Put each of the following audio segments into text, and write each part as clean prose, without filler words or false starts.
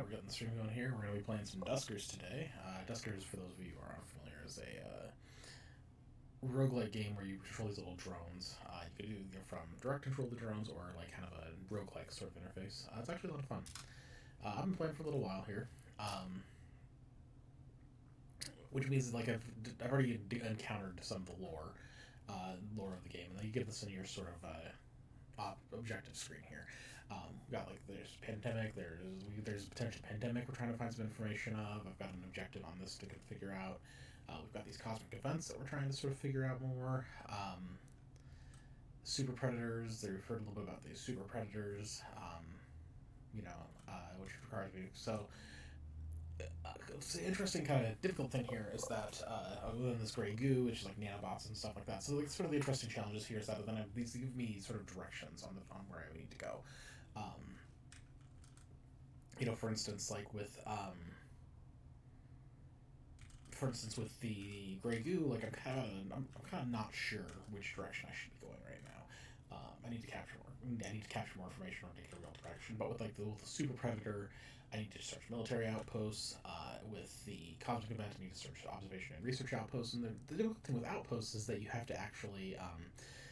we're getting the stream going here. We're going to be playing some Duskers today. Duskers, for those of you who are unfamiliar, is a roguelike game where you control these little drones. You could do from direct control of the drones or like kind of a roguelike sort of interface. It's actually a lot of fun. I've been playing for a little while here, which means like I've already encountered some of the lore of the game, and then you get this in your sort of objective screen here. We've got like there's pandemic, there's a potential pandemic we're trying to find some information of. I've got an objective on this to figure out. We've got these cosmic events that we're trying to sort of figure out more. Super predators. They referred a little bit about these super predators. Which requires me. So the interesting kind of difficult thing here is that other than this gray goo, which is like nanobots and stuff like that. So like sort of the interesting challenges here is that then these give me sort of directions on where I need to go. For instance, like with the gray goo, like I'm kind of not sure which direction I should be going right now. I need to capture more information or take a real direction. But with like the super predator, I need to search military outposts. With the cosmic event, I need to search observation and research outposts. And the difficult thing with outposts is that you have to actually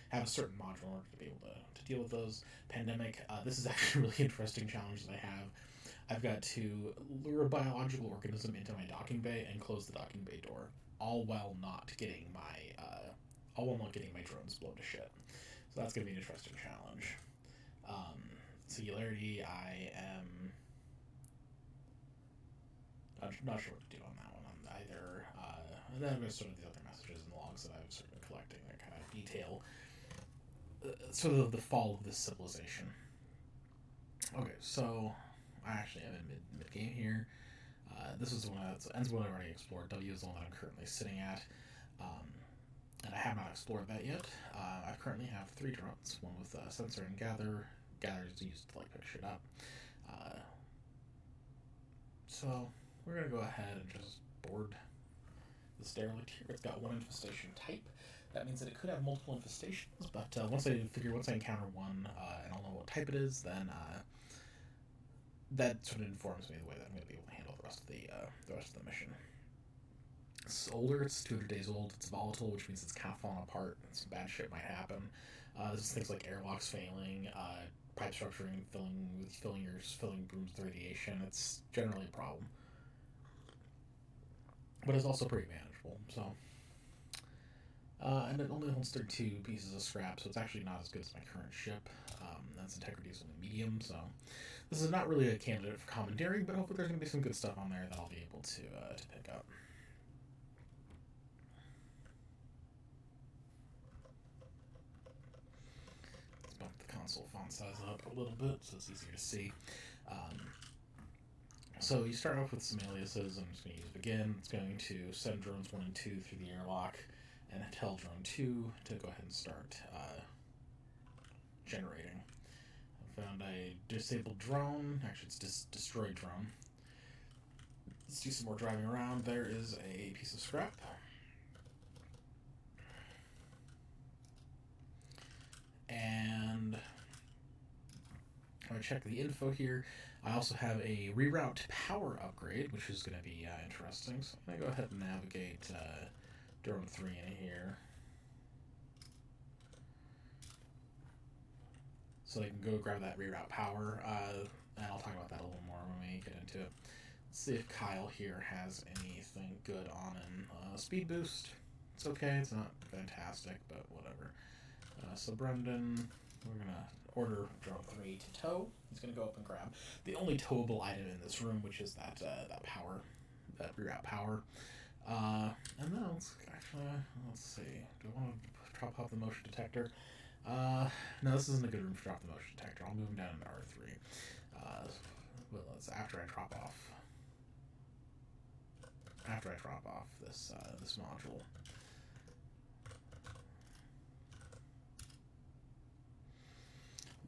have a certain module in order to be able to deal with those. Pandemic, this is actually a really interesting challenge that I have. I've got to lure a biological organism into my docking bay and close the docking bay door, all while not getting my drones blown to shit. So that's going to be an interesting challenge. Singularity, I'm not sure what to do on that one. And then there's sort of the other messages and logs that I've sort of been collecting that kind of detail sort of the fall of this civilization. Okay, so I actually am in mid-game here. This is the one that ends one I've already explored. W is the one that I'm currently sitting at. And I have not explored that yet. I currently have 3 drones, one with sensor and gather. Gather is used to like pick shit up. So we're gonna go ahead and just board this derelict here. It's got 1 infestation type. That means that it could have multiple infestations, but once I encounter one and I'll know what type it is, then that sort of informs me the way that I'm going to be able to handle the rest of the mission. It's older. It's 200 days old. It's volatile, which means it's kind of falling apart. Some bad shit might happen. This is things like airlocks failing, pipe structuring, filling brooms with radiation. It's generally a problem, but it's also pretty manageable. So. And it only holds 32 pieces of scrap, so it's actually not as good as my current ship. That's integrity is only medium, so this is not really a candidate for commandeering, but hopefully there's going to be some good stuff on there that I'll be able to pick up. Let's bump the console font size up a little bit so it's easier to see. So you start off with some aliases. I'm just going to use begin. It's going to send drones 1 and 2 through the airlock, and tell drone 2 to go ahead and start generating. I found a disabled drone. Actually, it's destroyed drone. Let's do some more driving around. There is a piece of scrap. And I check the info here. I also have a reroute power upgrade, which is going to be interesting. So I'm going to go ahead and navigate drone 3 in here. So they can go grab that reroute power, and I'll talk about that a little more when we get into it. Let's see if Kyle here has anything good on him. Speed boost, it's okay, it's not fantastic, but whatever. So Brendan, we're going to order drone 3 to tow. He's going to go up and grab the only towable item in this room, which is that power, that reroute power. And then let's see. Do I want to drop off the motion detector? No, this isn't a good room for drop the motion detector. I'll move him down into R3. Well, it's after I drop off. After I drop off this module.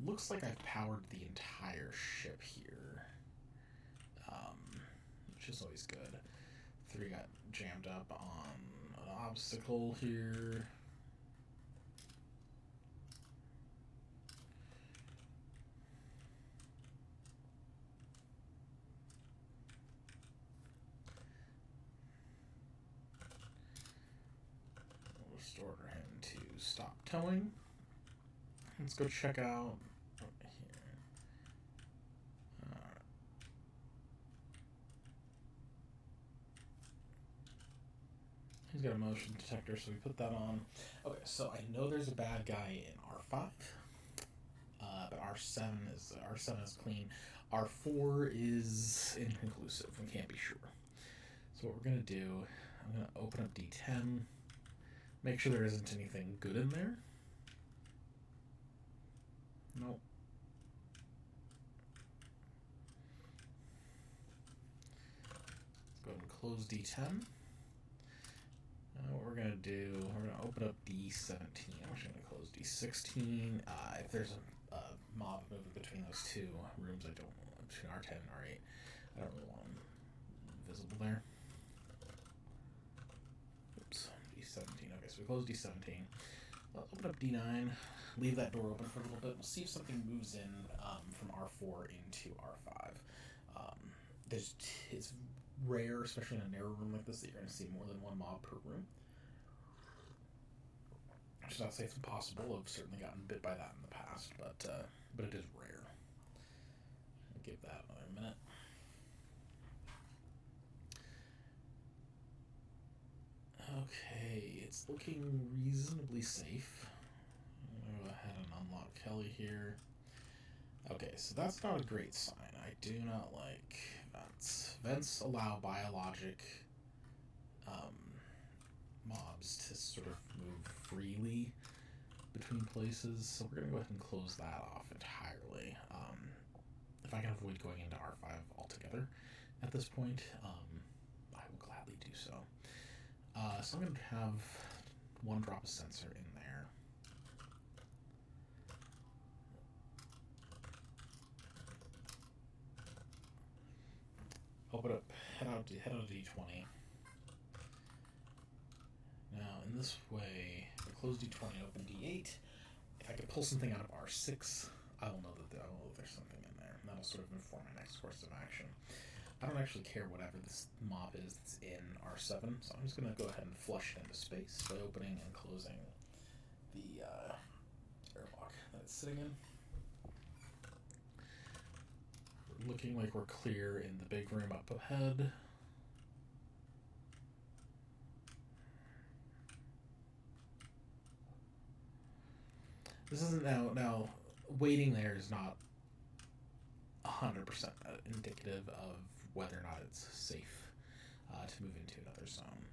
Looks like I've powered the entire ship here, which is always good. 3 got jammed up on an obstacle here. just order him to stop towing. Let's go check out here. He's got a motion detector, so we put that on. Okay, so I know there's a bad guy in R5, but R7 is clean. R4 is inconclusive. We can't be sure. So what we're gonna do, I'm gonna open up D10, make sure there isn't anything good in there. Nope. Let's go ahead and close D10. What we're going to do, we're going to open up D17. I'm actually going to close D16. If there's a mob moving between those two rooms, between R10 and R8, I don't really want them visible there. Oops, D17. Okay, so we close D17. We'll open up D9, leave that door open for a little bit. We'll see if something moves in from R4 into R5. It's rare, especially in a narrow room like this, that you're going to see more than one mob per room. I should not say it's impossible. I've certainly gotten bit by that in the past, but it is rare. I'll give that another minute. Okay, it's looking reasonably safe. I'm going to go ahead and unlock Kelly here. Okay, so that's not a great sign. I do not like vents. Vents allow biologic mobs to sort of move freely between places, so we're going to go ahead and close that off entirely. If I can avoid going into R5 altogether at this point, I will gladly do so. So I'm going to have one drop of sensor in there. Open up, head out to D20. Now, in this way, I close D20, open D8. If I could pull something out of R6, I will know that there's something in there. And that'll sort of inform my next course of action. I don't actually care whatever this mob is that's in R7, so I'm just going to go ahead and flush it into space by opening and closing the airlock that it's sitting in. Looking like we're clear in the big room up ahead. This isn't now waiting there is not 100% indicative of whether or not it's safe to move into another zone.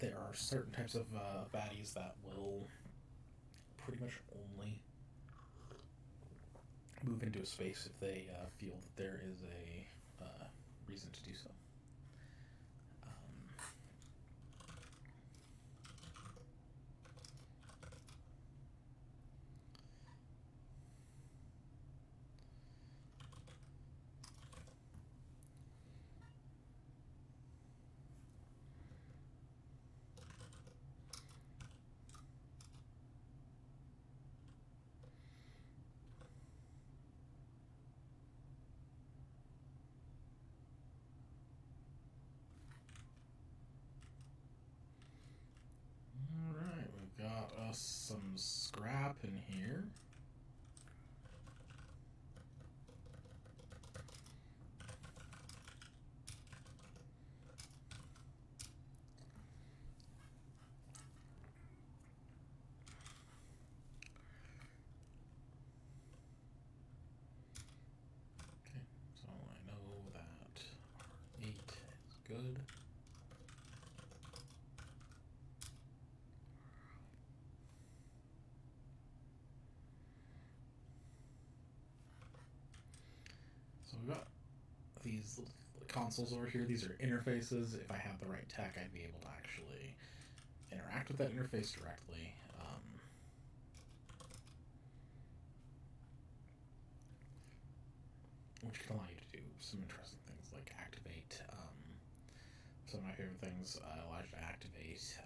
There are certain types of baddies that will pretty much only move into a space if they feel that there is a reason to do so. Alright, we've got us some scrap in here. Okay, so I know that R8 is good. So we've got these little consoles over here. These are interfaces. If I have the right tech, I'd be able to actually interact with that interface directly. Which can allow you to do some interesting things like activate. Some of my favorite things allow you to activate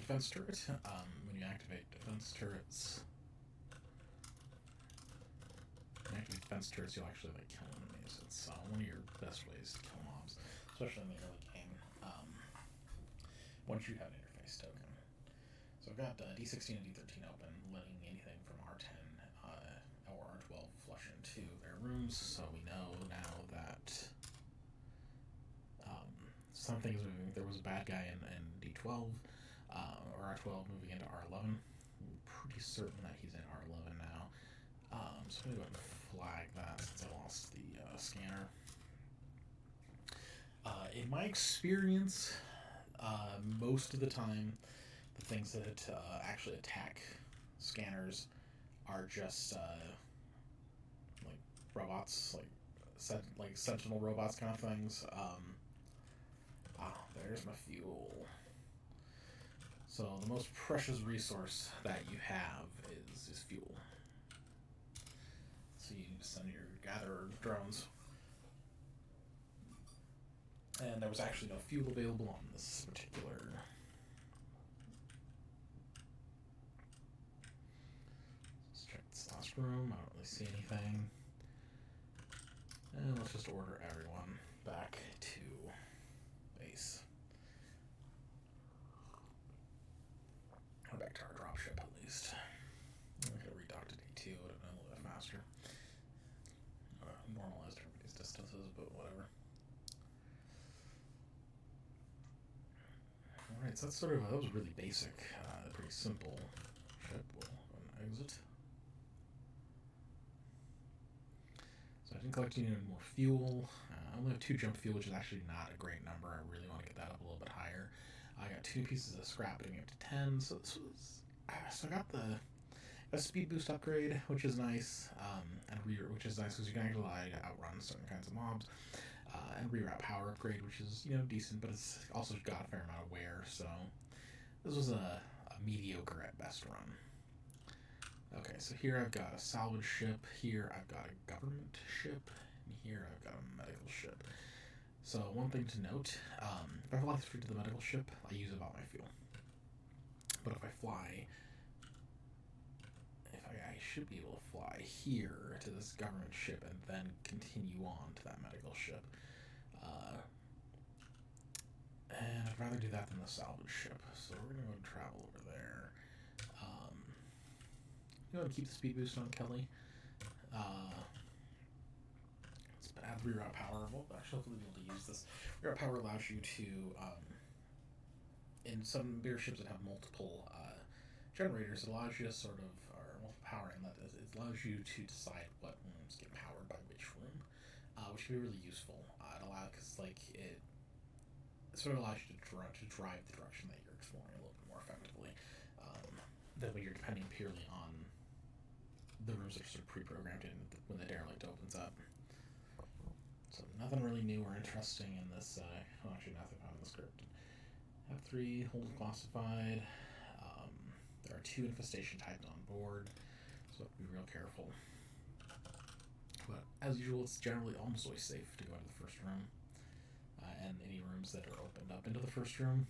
defense turret. When you activate defense turrets, you'll actually like kill enemies. It's one of your best ways to kill mobs, especially in the early game. Once you have an interface token. So I've got D16 and D13 open, letting anything from R10 or R12 flush into their rooms. So we know now that something's moving. There was a bad guy in D12 or R12 moving into R11. I'm pretty certain that he's in R11 now. So I'm going to go ahead and flag that since I lost the scanner. In my experience, most of the time, the things that actually attack scanners are just like robots, like sentinel robots kind of things. There's my fuel. So the most precious resource that you have is fuel. So you send your gatherer drones. And there was actually no fuel available on this particular. Let's check this last room. I don't really see anything. And let's just order everyone back to base. Or back to our dropship at least. I'm going to redock to D2, would have been a little bit faster. Normalized everybody's distances, but whatever. Alright, so that's that was really basic, pretty simple ship. We'll go and exit. So I didn't collect any more fuel. I only have 2 jump fuel, which is actually not a great number. I really want to get that up a little bit higher. I got 2 pieces of scrap, getting up to 10. So this was. So I got a speed boost upgrade, which is nice, which is nice because you can actually outrun certain kinds of mobs. And reroute power upgrade, which is decent, but it's also got a fair amount of wear. So this was a mediocre at best run. Okay, so here I've got a salvage ship, here I've got a government ship, and here I've got a medical ship. So one thing to note, if I fly straight to the medical ship, I use about my fuel. But if I fly, I should be able to fly here to this government ship and then continue on to that medical ship. And I'd rather do that than the salvage ship, so we're going to go and travel over there. Go ahead and keep the speed boost on Kelly. Let's add reroute power. Well, actually, hopefully we'll be able to use this. Reroute power allows you to, in some bigger ships that have multiple generators, it allows you to or multiple power inlet, it allows you to decide what rooms get powered by which room, which can be really useful. It allows, because it sort of allows you to drive the direction that you're exploring a little bit more effectively. That way you're depending purely on the rooms that are sort of pre-programmed in when the derelict opens up. So nothing really new or interesting in this, actually nothing out of the script. F3, hold classified. There are 2 infestation types on board, so have to be real careful. But as usual, it's generally almost always safe to go into the first room. And any rooms that are opened up into the first room.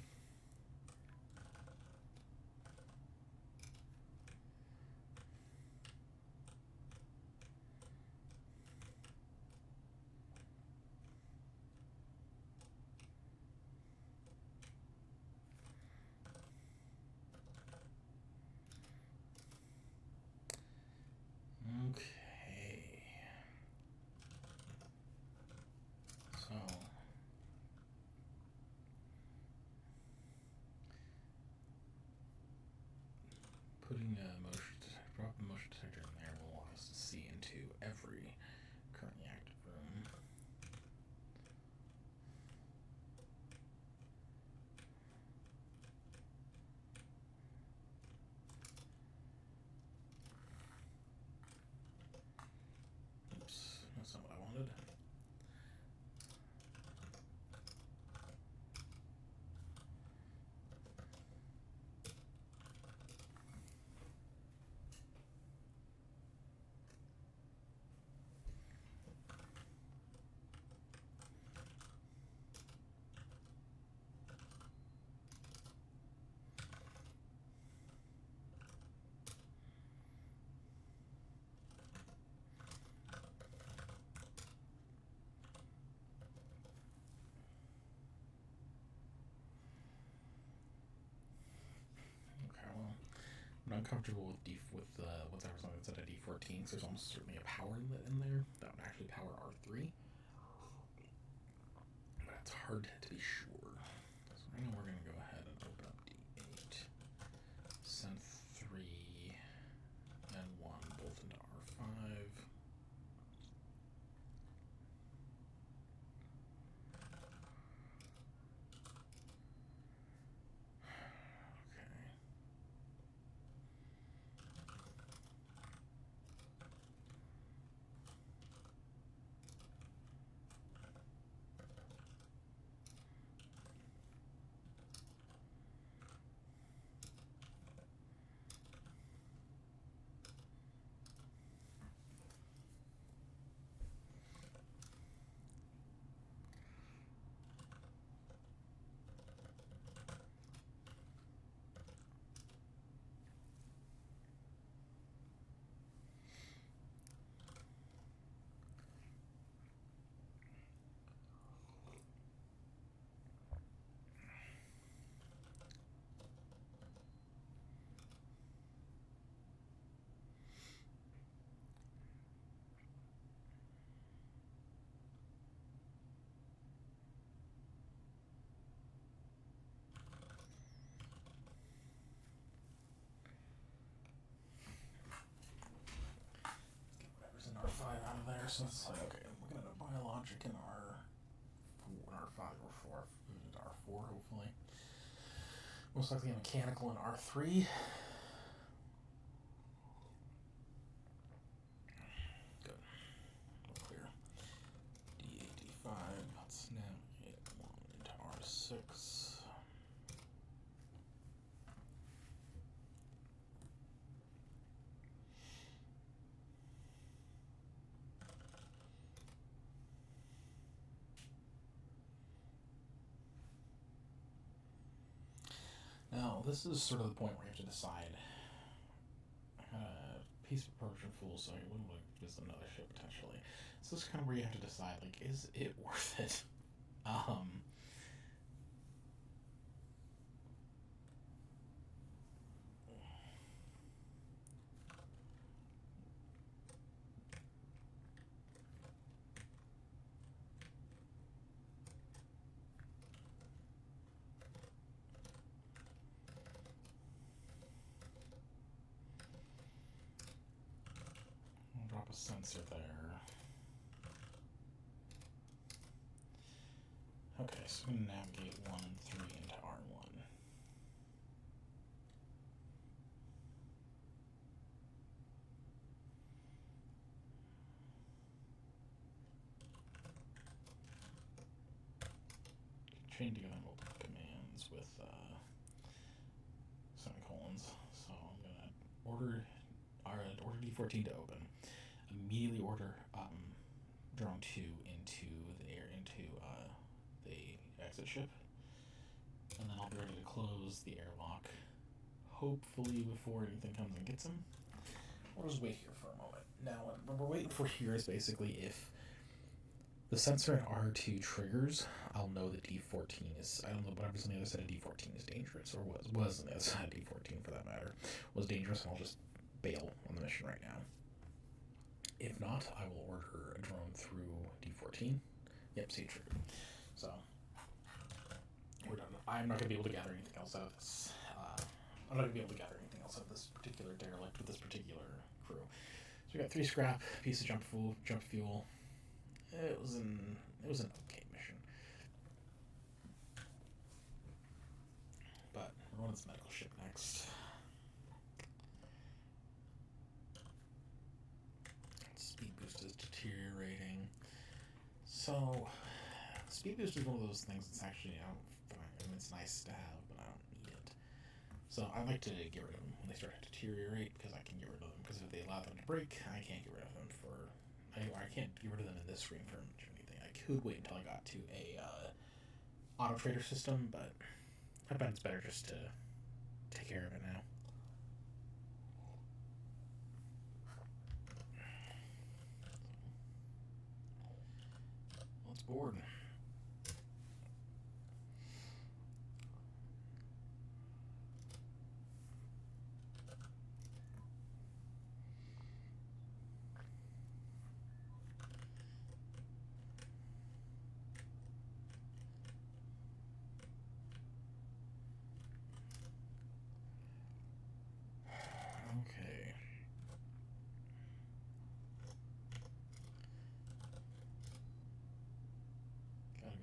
Okay. So putting a drop a motion detector in there will allow us to see into every currently active room. Oops, that's not what I wanted. not comfortable with what's something that's at a D14. So there's almost certainly a power in there that would actually power R3, but it's hard to be sure. So right now we're gonna go ahead and open up D8, send 3 and 1 both into R5. Out of there, so it's like, okay, we're gonna have a biologic in R5 or 4, into R4 hopefully. Most likely a mechanical in R3. Good. Clear. D8, D5. Let's navigate 1 into R6. Now, this is sort of the point where you have to decide. Piece of approach and fool, so you wouldn't want to visit another ship potentially. So this is kind of where you have to decide, like, is it worth it? Drop a sensor there. Okay, so I'm going to navigate 1 and 3 into R1. Chain together multiple commands with semicolons. So I'm going to order D14 to open. Immediately order drone 2 into the exit ship, and then I'll be ready to close the airlock, hopefully before anything comes and gets him. We'll just wait here for a moment. Now, what we're waiting for here is basically if the sensor in R2 triggers, I'll know that D14 is, I don't know, whatever's on the other side of D14 is dangerous, or was on the other side of D14 for that matter, was dangerous, and I'll just bail on the mission right now. If not, I will order a drone through D14. Yep, see, triggered. So, we're done. I'm not going to be able to gather anything else out of this. I'm not going to be able to gather anything else out of this particular derelict with this particular crew. So we got 3 scrap, piece of jump fuel. It was an okay mission. But we're on this medical ship next. Speed boost is deteriorating. So, speed boost is one of those things that's actually, it's nice to have, but I don't need it. So I like to get rid of them when they start to deteriorate, because I can get rid of them. Because if they allow them to break, I can't get rid of them I can't get rid of them in this screen for anything. I could wait until I got to a auto trader system, but I bet it's better just to take care of it now. Let's board.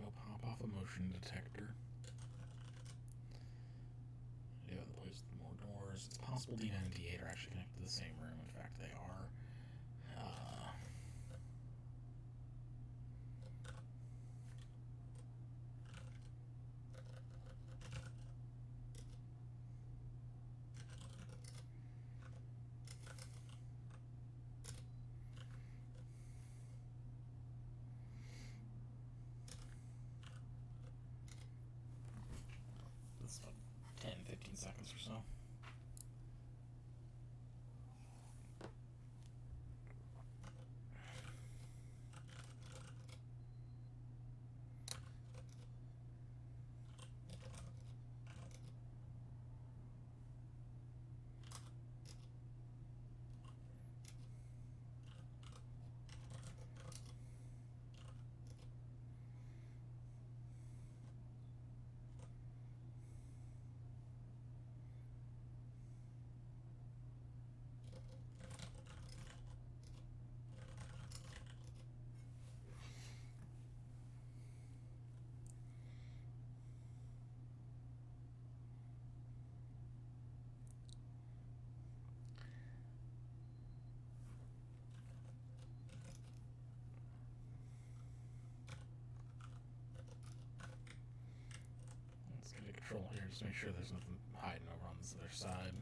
go pop off a motion detector. Yeah, the place with more doors. It's possible D9 and D8 are actually connected to the same room. In fact, they are. It's about 10, 15 seconds or so. Let's get a control here, just make sure there's nothing hiding over on this other side.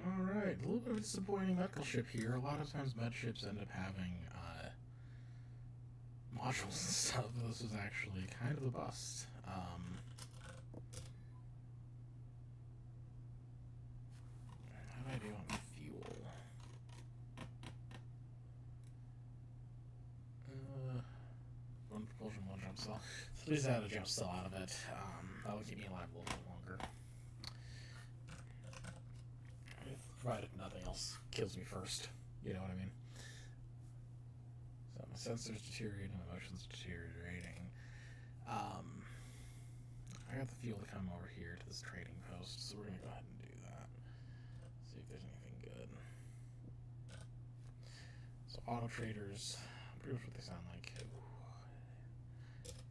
Alright, a little bit of a disappointing medical ship here. A lot of times med ships end up having modules and stuff. This was actually kind of a bust. How do I do on fuel? One propulsion, one jump cell. So please add a jump cell out of it. That'll keep me alive a little bit longer. Provided nothing else kills me first. You know what I mean? So my sensors deteriorating, my motion's deteriorating. I got the fuel to come over here to this trading post, so we're gonna go ahead and do that. See if there's anything good. So auto traders, pretty much what they sound like.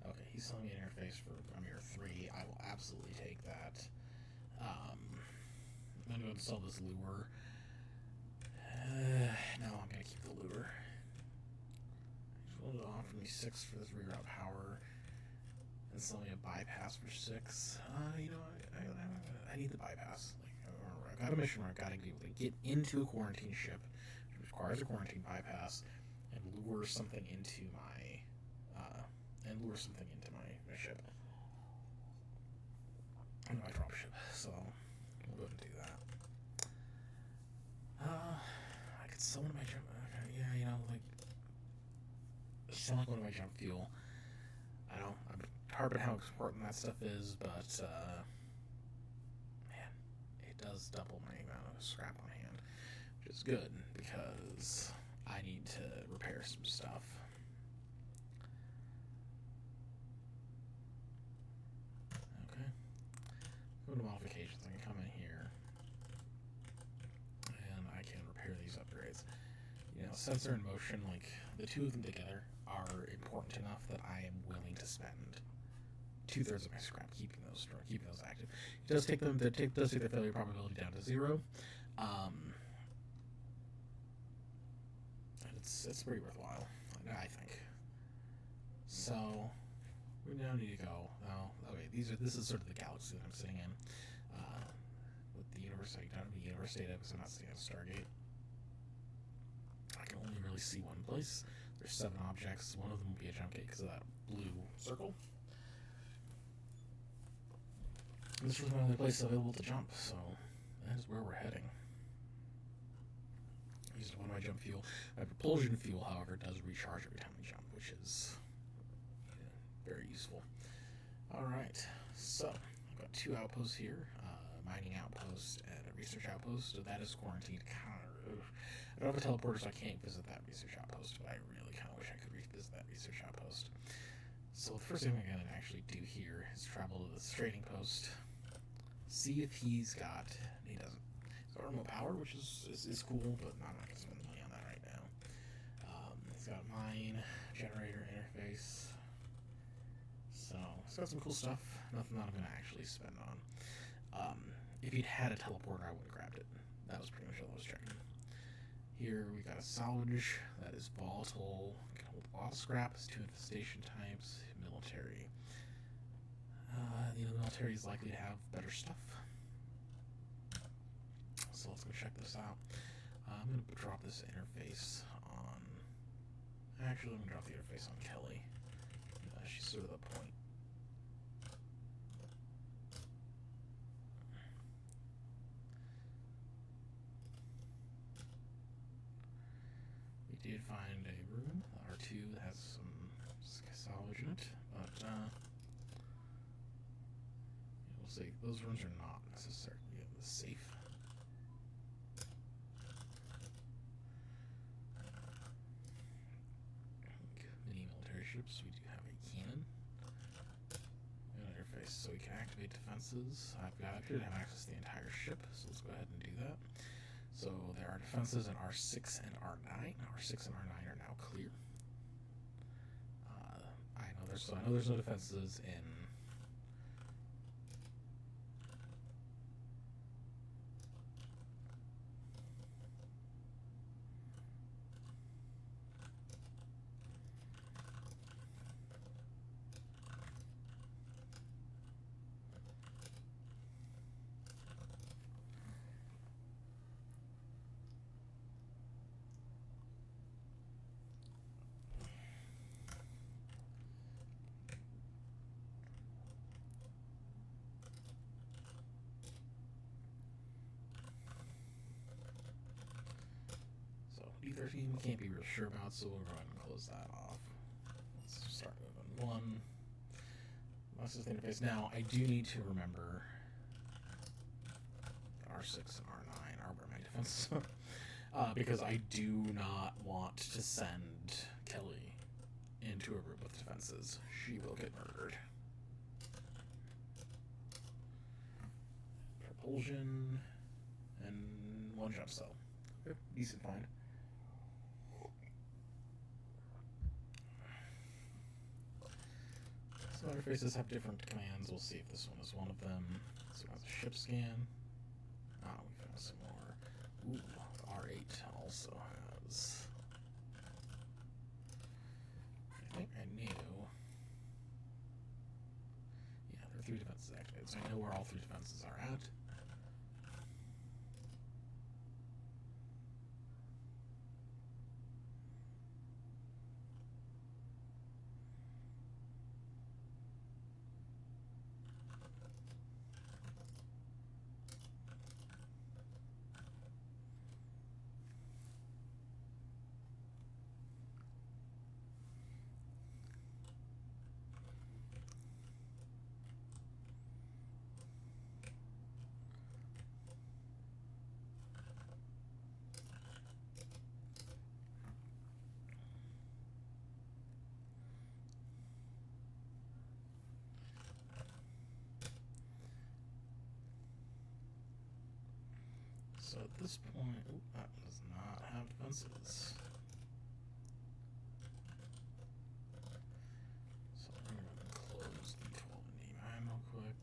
Okay, he's selling me an interface for a mere 3. I will absolutely take that. I'm gonna go and sell this lure. No, I'm gonna keep the lure. He's willing to offer me 6 for this reroute power and sell me a bypass for 6. You know, I need the bypass. Like, I've got a mission where I've got to be able to get into a quarantine ship, which requires a quarantine bypass, and lure something into my ship. And my dropship. So we'll go ahead and do that. I could sell one of my jump. Yeah, you know, like selling one of my jump fuel. I know I'm harping how important that stuff is, but man, it does double my amount of scrap on hand, which is good because I need to repair some stuff. Okay, go to modifications. I can come in here and I can repair these upgrades. You know, sensor and motion, like the two of them together are important enough that I am willing to spend 2/3 of my scrap keeping those active. It does take them. Does take the failure probability down to 0. And it's pretty worthwhile, I think. So we now need to go. Now, okay, this is sort of the galaxy that I'm sitting in. With the universe, I don't have the universe data because I'm not sitting at Stargate. I can only really see one place. There's 7 objects. One of them will be a jump gate because of that blue circle. This was my only place available to jump, so that is where we're heading. I used one of my jump fuel. My propulsion fuel, however, does recharge every time we jump, which is very useful. Alright, so I've got 2 outposts here, mining outpost and a research outpost, so that is quarantined. I don't have a teleporter, so I can't visit that research outpost, but I really kind of wish I could visit that research outpost. So the first thing I'm going to actually do here is travel to this trading post, see if he's got. He doesn't. He's got remote power, which is cool, but I'm not going to spend money on that right now. He's got mine generator interface. So he's got some cool stuff. Nothing that I'm going to actually spend on. If he'd had a teleporter, I would have grabbed it. That was pretty much all I was checking. Here we got a salvage that is volatile, can hold a lot of scrap, has 2 infestation types, military. The military is likely to have better stuff. So let's go check this out. I'm going to drop this interface on. Actually, I'm going to drop the interface on Kelly. She's sort of the point. We did find a room, R2, that has some salvage in it, but we'll see. Those rooms are not necessarily safe. Mini military ships. We do have a cannon. An interface, so we can activate defenses. I should have access to the entire ship, so let's go ahead and do that. So there are defenses in R6 and R9. R6 and R9 are now clear. I know there's no defenses in. D13 we can't be real sure about, so we'll go ahead and close that off. Let's start moving. 1. That's the interface. Now, I do need to remember R6 and R9 are where my defenses because I do not want to send Kelly into a room with defenses. She will get murdered. Propulsion and 1 jump cell. Okay, decent find. So interfaces have different commands. We'll see if this one is one of them. This one has a ship scan. We found some more. Ooh, R8 also has. I think I knew. Yeah, there are 3 defenses activated, so I know where all 3 defenses are at. So at this point, that does not have defenses. So I'm going to close D12 and D9 real quick.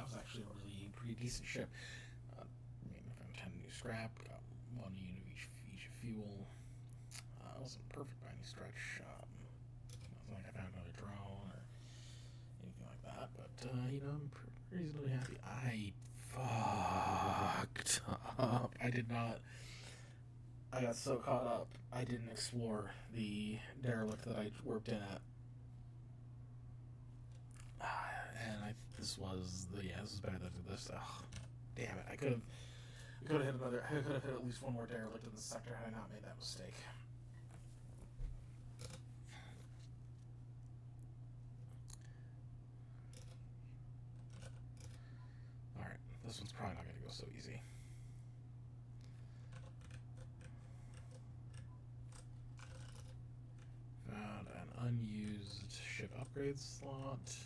that was actually a really pretty decent ship. I mean, I found 10 new scrap, got 1 unit of each fuel. It wasn't perfect by any stretch. It wasn't like I found another drone or anything like that, but I'm reasonably happy. I fucked up. I got so caught up, I didn't explore the derelict that I worked in at. And this was better than this. Oh, damn it! I could have hit at least one more derelict in this sector had I not made that mistake. All right, this one's probably not going to go so easy. Found an unused ship upgrade slot.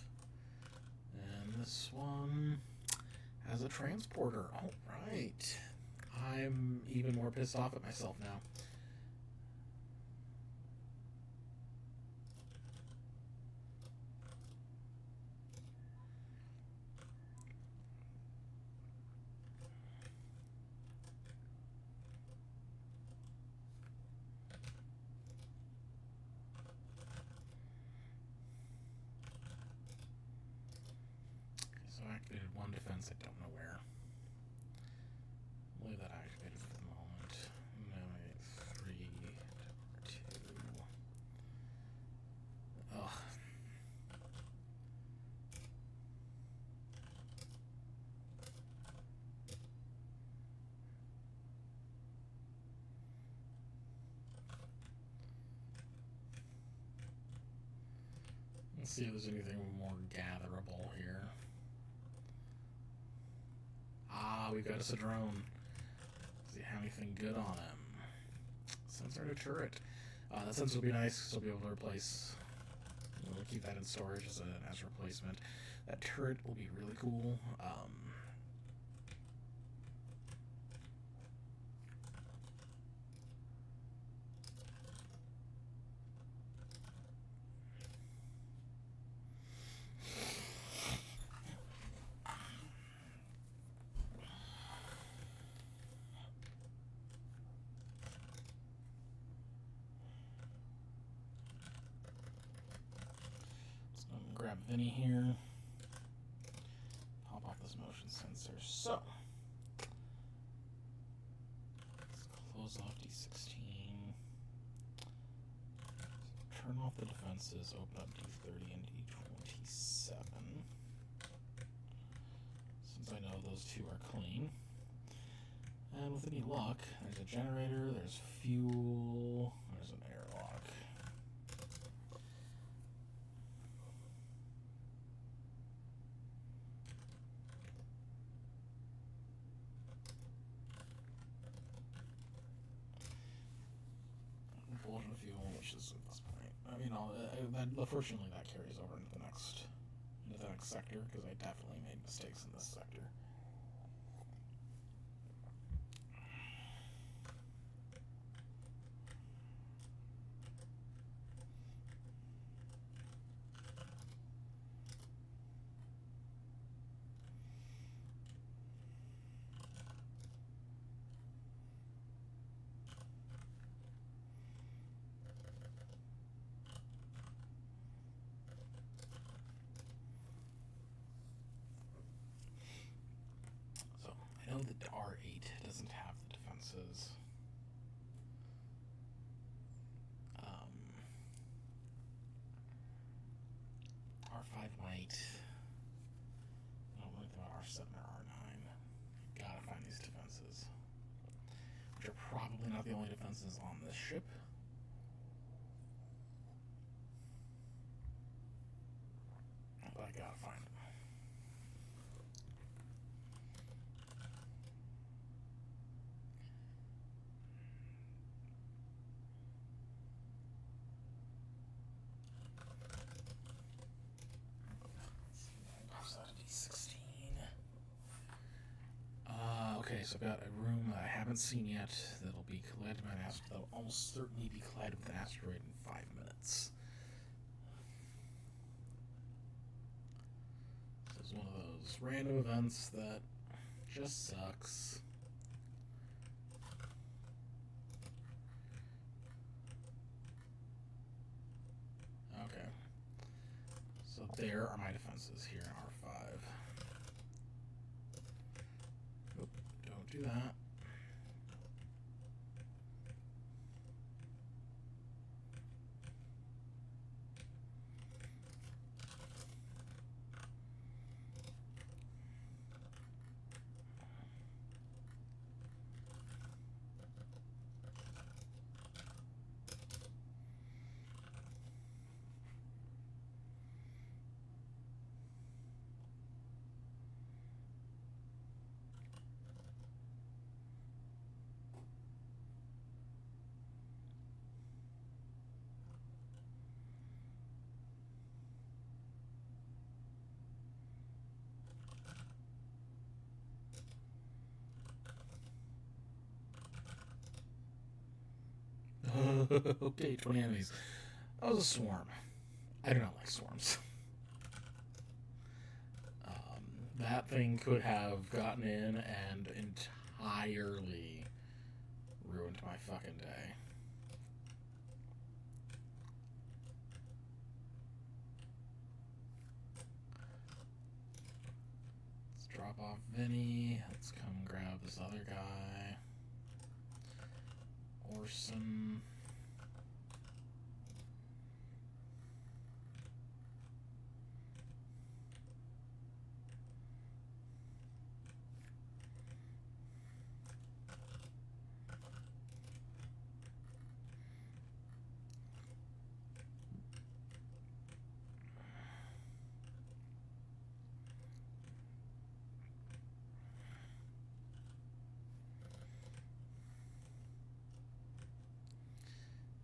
And this one has a transporter. All right. I'm even more pissed off at myself now. So I activated one defense, I don't know where. I'll leave that activated for the moment. Now I get 3, 2. Ugh. Let's see if there's anything more gatherable here. We've got us a drone. Does he have anything good on him? Sensor to turret. That sensor will be nice because we'll be able to replace. We'll keep that in storage as a replacement. That turret will be really cool. Grab Vinny here. Pop off this motion sensor. So, let's close off D16. Turn off the defenses. Open up D30 and D27. Since I know those two are clean. And with any luck, there's a generator, there's fuel, there's an airlock. Propulsion fuel, which is at this point. I mean, unfortunately, that carries over into the next sector because I definitely made mistakes in this sector. I know that R8 doesn't have the defenses. R5 might. I don't really think about R7 or R9. Gotta find these defenses. Which are probably not the only defenses on this ship. But I gotta find them. Okay, so I've got a room that I haven't seen yet that'll be collided with an asteroid. That'll almost certainly be collided with an asteroid in 5 minutes. This is one of those those random events that just sucks. Okay. So there are my defenses here in R5. Oop, don't do that. Okay, 20 enemies. That was a swarm. I do not like swarms. That thing could have gotten in and entirely ruined my fucking day. Let's drop off Vinny. Let's come grab this other guy. Orson.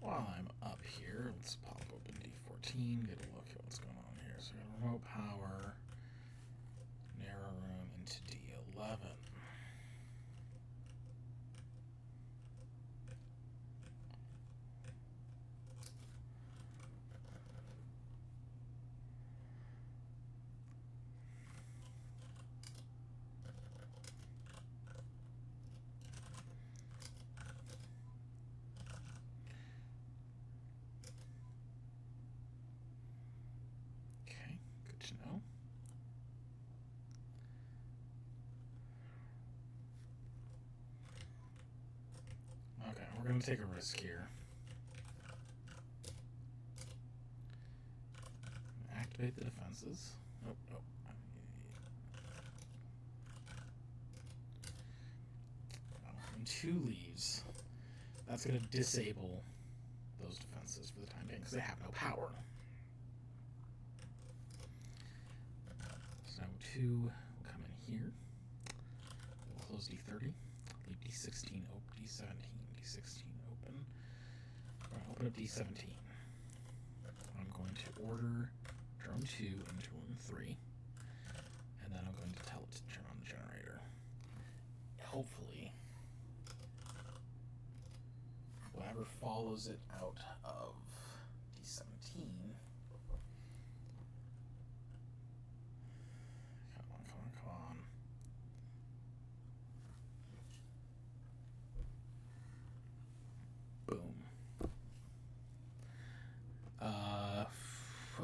While I'm up here, let's pop open D14, get a look at what's going on here. So we got remote power, narrow room into D11. Okay, we're going to take a risk here. Activate the defenses. Nope, nope. And 2 leaves. That's going to disable those defenses for the time being because they have no power. So 2 will come in here. We'll close D30. Leave D16 open. D17. D16 open. We're going to open up D17. I'm going to order drone 2 into room 3. And then I'm going to tell it to turn on the generator. Hopefully, whatever follows it out of D17. Come on, come on, come on. Boom.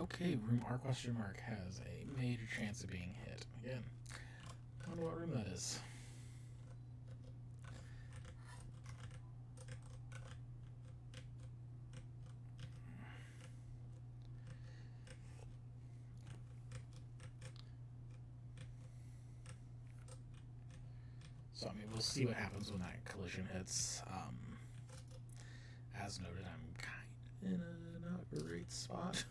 Okay, room R question mark has a major chance of being hit. Again, I wonder what room that is. So, I mean, we'll see what happens when that collision hits. As noted, I'm kind of in a not great spot.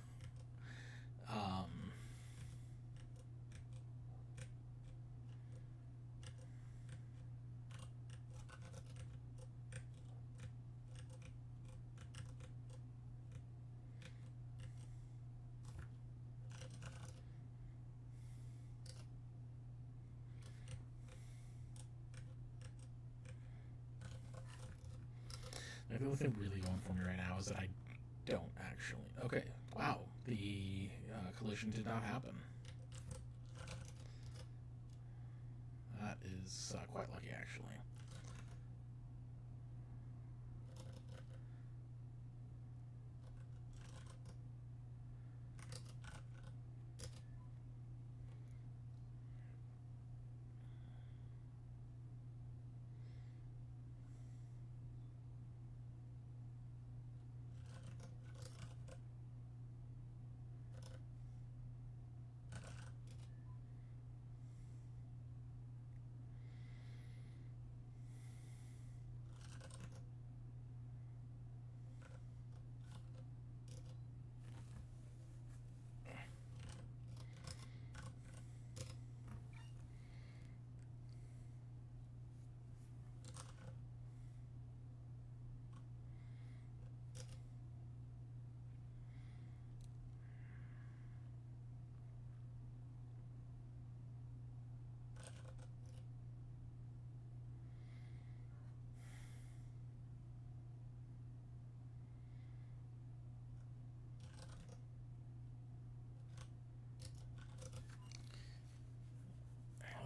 The only thing really going for me right now is that I don't actually. Okay, wow, the collision did not happen. is quite lucky, actually.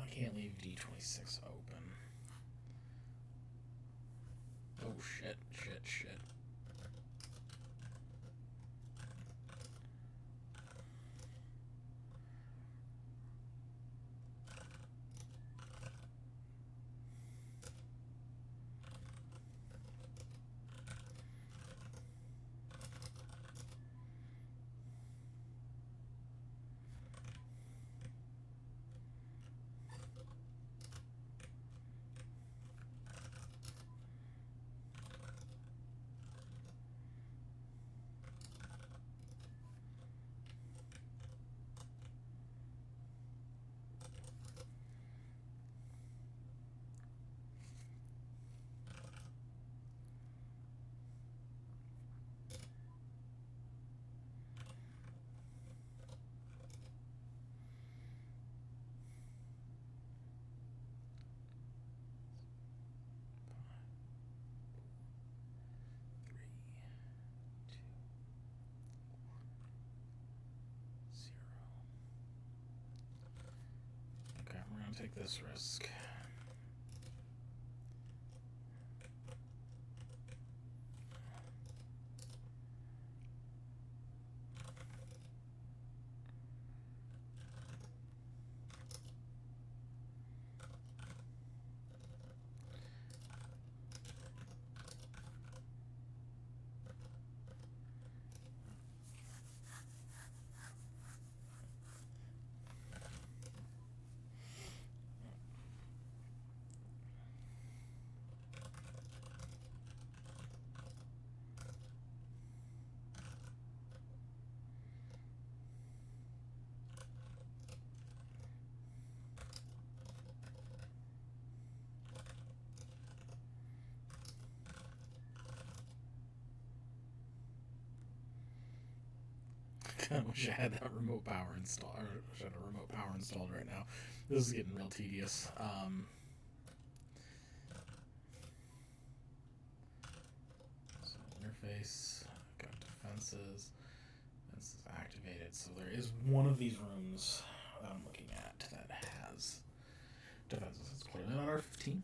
I can't leave D26 open. Oh shit. Take this risk. I wish I had that remote power installed. I wish I had a remote power installed right now. This is getting real tedious. So interface, got defenses. This is activated. So there is one of these rooms that I'm looking at that has defenses. It's clearly not R15.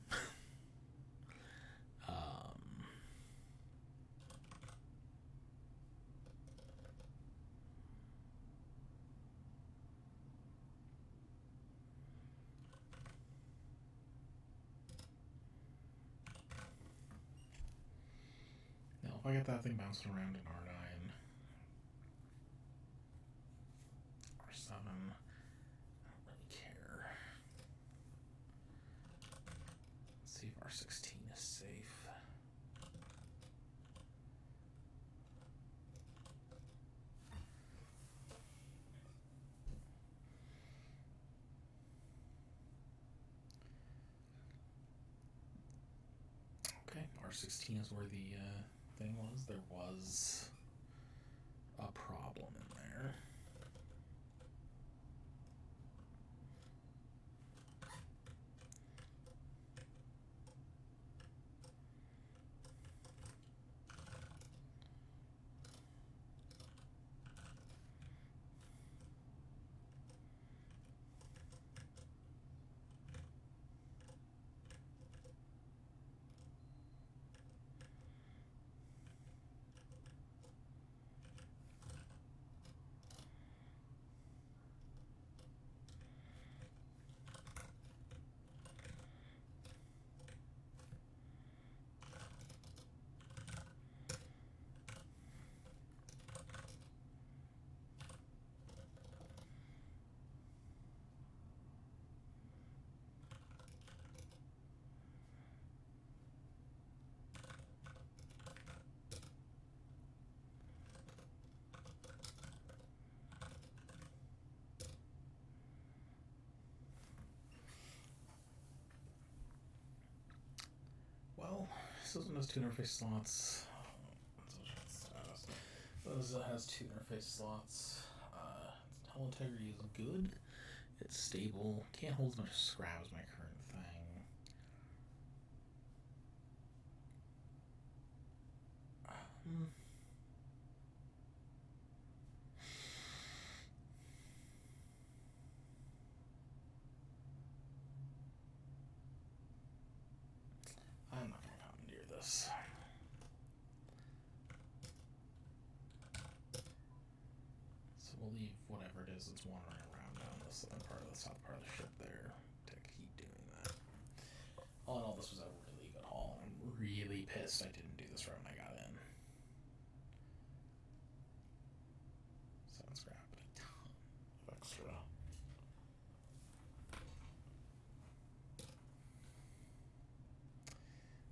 If I get that thing bouncing around in R9, R7, I don't really care. Let's see if R16 is safe. Okay, R16 is where the thing was. There was a problem in there. this one has two interface slots. This has two interface slots. Hull integrity is good. It's stable. Can't hold as much scrap as my current thing. I'm not gonna commandeer this. So we'll leave whatever it is that's wandering around down the southern part of the south part of the ship there to keep doing that. All in all, this was a really good haul. I'm really pissed I didn't do this right when I got in. 7 scrap, but a ton of extra.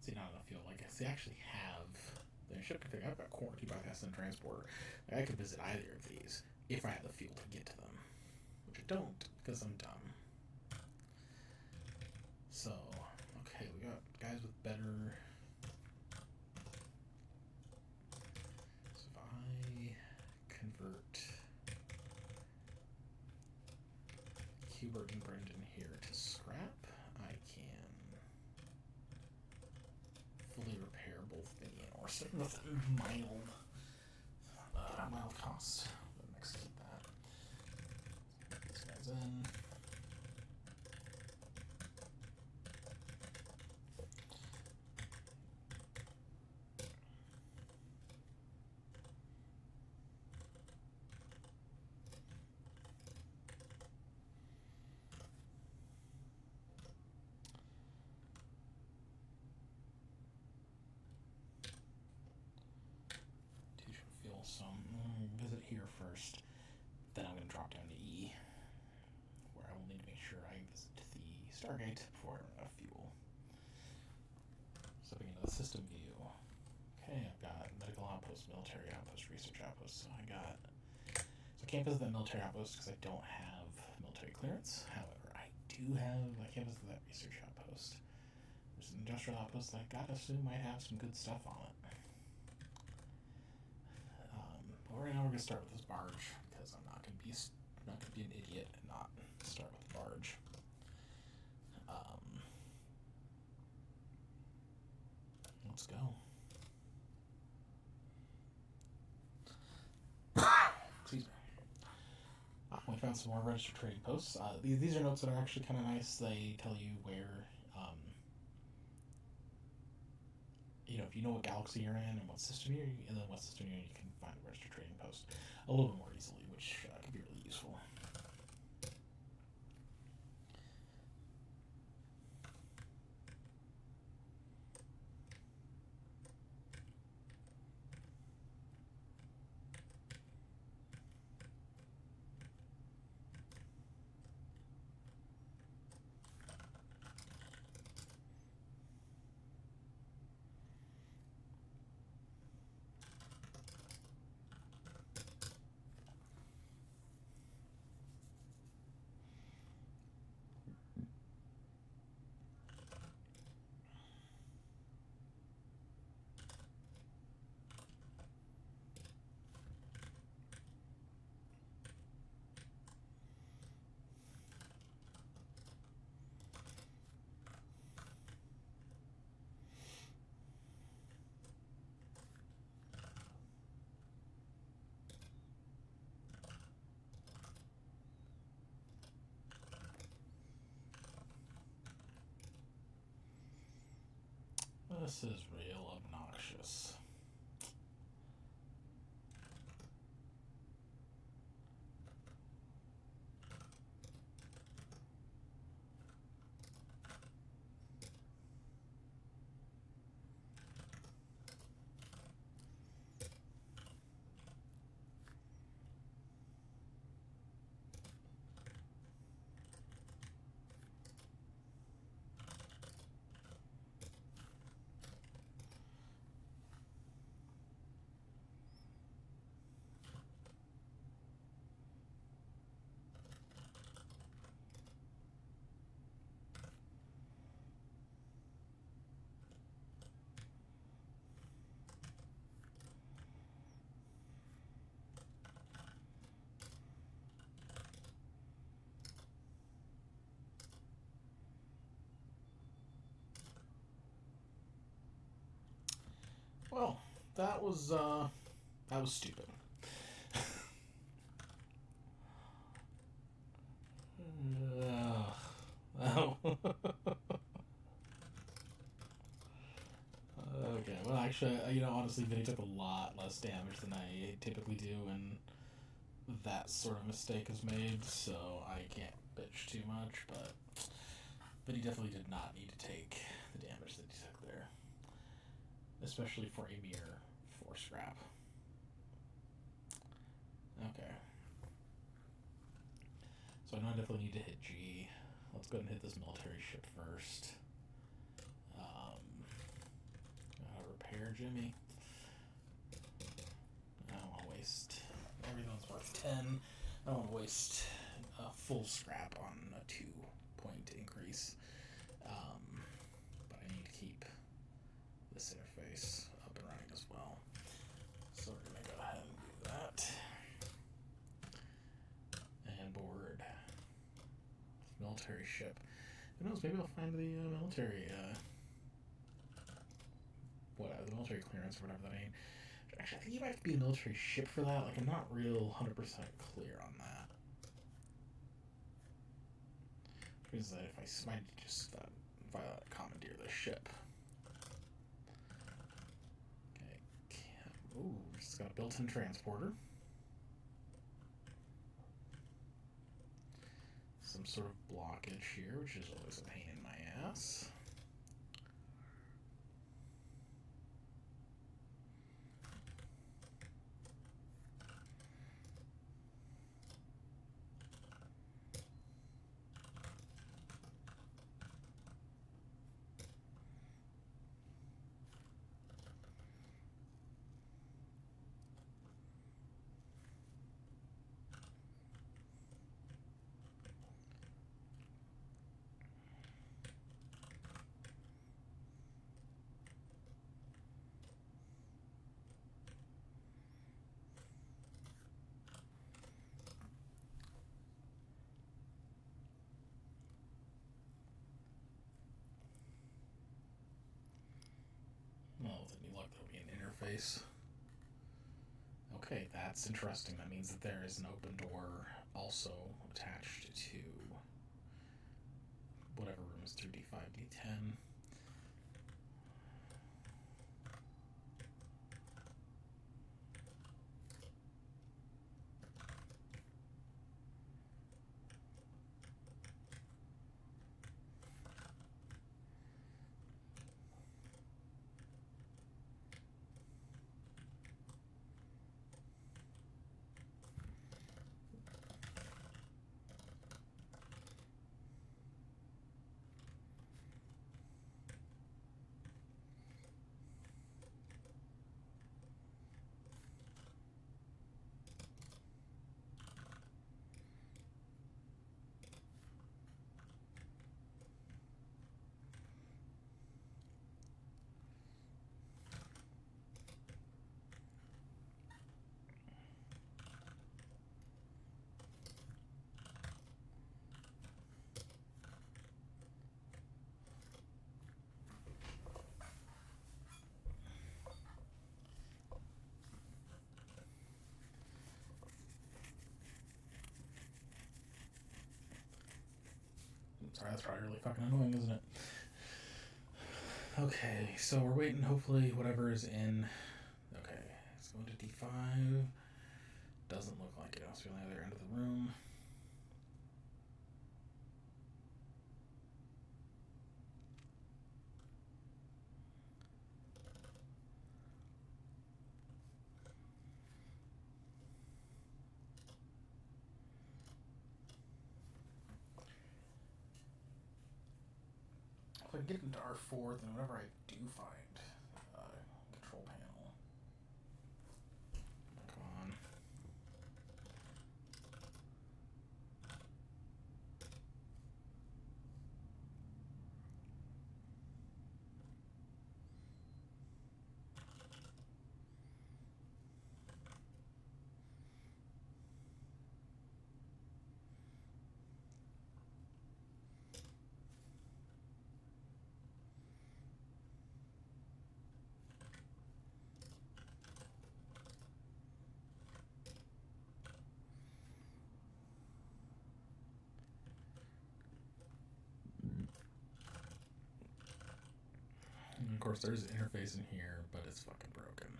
See, not enough fuel. Like, they actually have the ship config. I've got quarantine bypass and transporter. Like, I could visit either of these if I have the fuel to get to them, which I don't because I'm dumb. So, okay, we got guys with better. So if I convert Hubert and Brendan here to scrap, I can fully repair both Vinny and Orson with mild cost. But next, keep that. Get these guys in. So visit here first, then I'm going to drop down to E, where I will need to make sure I visit the Stargate before I run out of fuel. Stepping into the system view. Okay, I've got medical outpost, military outpost, research outpost. So I can't visit that military outpost because I don't have military clearance. However, I can't visit that research outpost. There's an industrial outpost that I gotta assume might have some good stuff on it. Right now we're gonna start with this barge because I'm not gonna be an idiot and not start with the barge. Let's go. Excuse me. We found some more registered trading posts. These are notes that are actually kind of nice. They tell you where, if you know what galaxy you're in and what system you're in, and then what system you're in, you can find a registered trading post a little bit more easily, which can be really useful. This is real obnoxious. that was stupid. Oh. Okay, well, actually, honestly, Vinny took a lot less damage than I typically do, and that sort of mistake is made, so I can't bitch too much, but Vinny definitely did not need to take the damage that he took there, especially for a mere 4 scrap. Okay. So I know I definitely need to hit G. Let's go ahead and hit this military ship first. Repair Jimmy. I don't want to waste. Everything's worth 10. I don't want to waste a full scrap on a 2-point increase. But I need to keep this interface up and running as well. So we're going to go ahead and do that. And board military ship. Who knows? Maybe I'll find the military. The military clearance or whatever that ain't. Actually, I think you might have to be a military ship for that. Like, I'm not real 100% clear on that. Because if I might just commandeer the ship. Okay. Ooh, it's got a built-in transporter. Some sort of blockage here, which is always a pain in my ass. Well, with any luck, there'll be an interface. Okay, that's interesting. That means that there is an open door also attached to whatever room is through D5, D10. Sorry, that's probably really fucking annoying, isn't it? Okay, so we're waiting, hopefully, whatever is in. Okay, let's go into D5. Doesn't look like it. I'll be on the other end of the room. If I get into R4, then whenever I do find control panel. Come on. Of course, there's an interface in here, but it's fucking broken.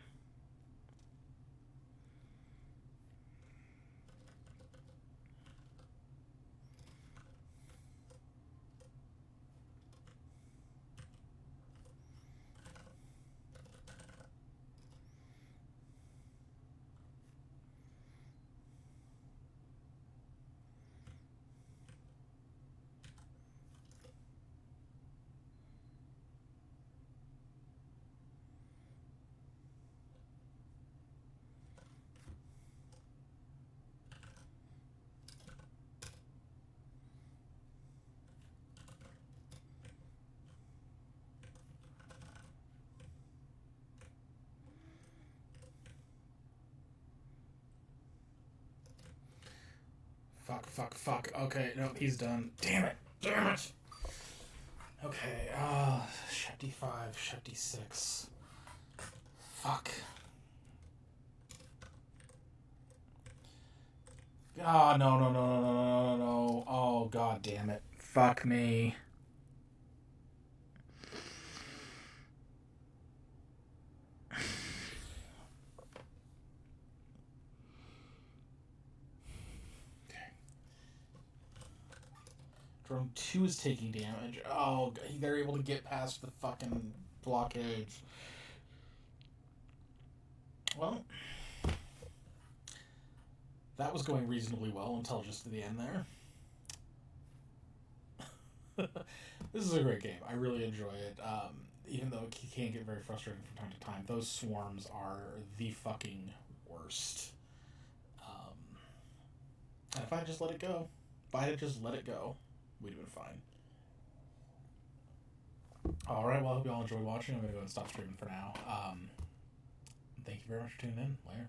Fuck. Okay, no, he's done. Damn it. Okay, shut D5, shut D6. Fuck. Oh, no. Oh, god damn it. Fuck me. Drone 2 is taking damage. Oh, they're able to get past the fucking blockade. Well, that was going reasonably well until just the end there. This is a great game. I really enjoy it. Even though it can get very frustrating from time to time, those swarms are the fucking worst. And if I just let it go, we'd have been fine. Alright, well, I hope you all enjoyed watching. I'm going to go and stop streaming for now. Thank you very much for tuning in. Later.